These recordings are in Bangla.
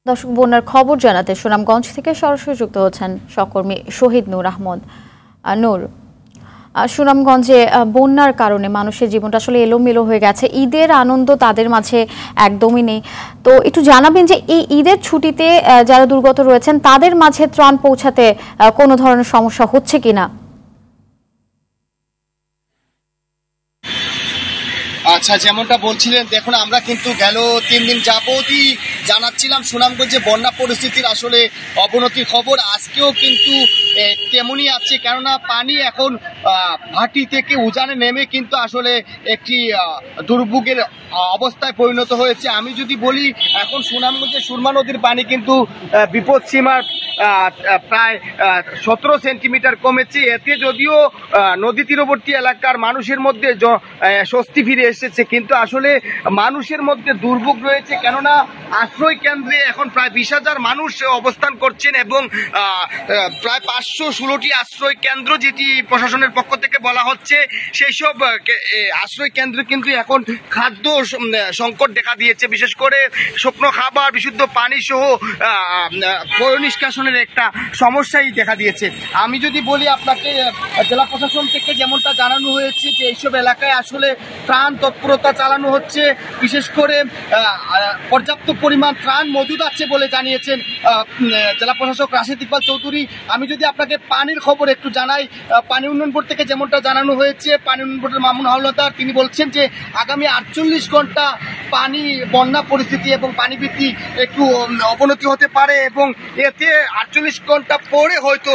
দর্শক, বন্যার খবর জানাতে সুনামগঞ্জ থেকে সরাসরি যুক্ত হচ্ছেন সহকর্মী শহীদ নূর আহমদ। নূর, সুনামগঞ্জে বন্যার কারণে মানুষের জীবনটা আসলে এলোমেলো হয়ে গেছে, ঈদের আনন্দ তাদের মাঝে একদমই নেই। তো একটু জানাবেন যে এই ঈদের ছুটিতে যারা দুর্গত রয়েছেন তাদের মাঝে ত্রাণ পৌঁছাতে কোনো ধরনের সমস্যা হচ্ছে কিনা? আচ্ছা, যেমনটা বলছিলেন, দেখুন আমরা কিন্তু গেল 3 দিন যাবতই জানাচ্ছিলাম সুনামগঞ্জে বন্যা পরিস্থিতির আসলে অবনতির খবর। আজকেও কিন্তু তেমনই আছে, কেননা পানি এখন ভাটি থেকে উজানে নেমে কিন্তু আসলে একটি দুর্ভোগের অবস্থায় পরিণত হয়েছে। আমি যদি বলি, এখন সুনামগঞ্জে সুরমা নদীর পানি কিন্তু বিপদ সীমার প্রায় 17 সেন্টিমিটার কমেছে। এতে যদিও নদী তীরবর্তী এলাকার মানুষের মধ্যে স্বস্তি ফিরে এসেছে, কিন্তু আসলে মানুষের মধ্যে দুর্ভোগ রয়েছে, কেননা আশ্রয় কেন্দ্রে এখন প্রায় 20,000 মানুষ অবস্থান করছেন এবং প্রায় 516টি আশ্রয় কেন্দ্র যেটি প্রশাসনের পক্ষ থেকে বলা হচ্ছে, সেই সব আশ্রয় কেন্দ্রে কিন্তু এখন খাদ্য সংকট দেখা দিয়েছে। বিশেষ করে শুকনো খাবার, বিশুদ্ধ পানি সহ পয়ঃনিষ্কাশনের একটা সমস্যাই দেখা দিয়েছে। আমি যদি বলি আপনাকে, জেলা প্রশাসন থেকে যেমনটা জানানো হয়েছে যে এইসব এলাকায় আসলে ত্রাণ তৎপরতা চালানো হচ্ছে, বিশেষ করে পর্যাপ্ত পরিমাণ ত্রাণ মজুদ আছে বলে জানিয়েছেন জেলা প্রশাসক রাশেদ ইকবাল চৌধুরী। আমি যদি আপনাকে পানির খবর একটু জানাই, পানি উন্নয়ন বোর্ড থেকে যেমনটা জানানো হয়েছে, পানি উন্নয়ন বোর্ডের মামুন হাওলাদার তিনি বলছেন যে আগামী 48 ঘন্টা পানি বন্যা পরিস্থিতি এবং পানি বৃদ্ধি একটু অবনতি হতে পারে এবং এতে 48 ঘন্টা পরে হয়তো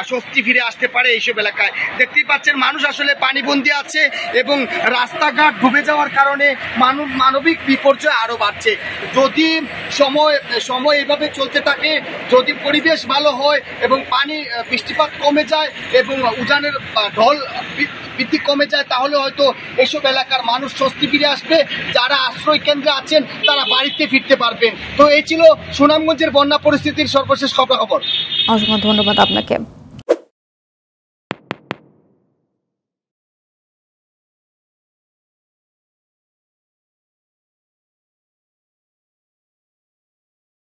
স্বস্তি ফিরে আসতে পারে এইসব এলাকায়। দেখতেই পাচ্ছেন মানুষ আসলে পানিবন্দী আছে এবং রাস্তাঘাট ডুবে যাওয়ার কারণে মানবিক বিপর্যয় আরো বাড়ছে। যদি সময় এভাবে চলতে থাকে, যদি পরিবেশ ভালো হয় এবং বৃষ্টিপাত কমে যায় এবং উজানের ঢল বৃদ্ধি কমে যায়, তাহলে হয়তো এসব এলাকার মানুষ স্বস্তি ফিরে আসবে। যারা আশ্রয় কেন্দ্রে আছেন তারা বাড়িতে ফিরতে পারবেন। তো এই ছিল সুনামগঞ্জের বন্যা পরিস্থিতির সর্বশেষ খবর। অসংখ্য ধন্যবাদ আপনাকে।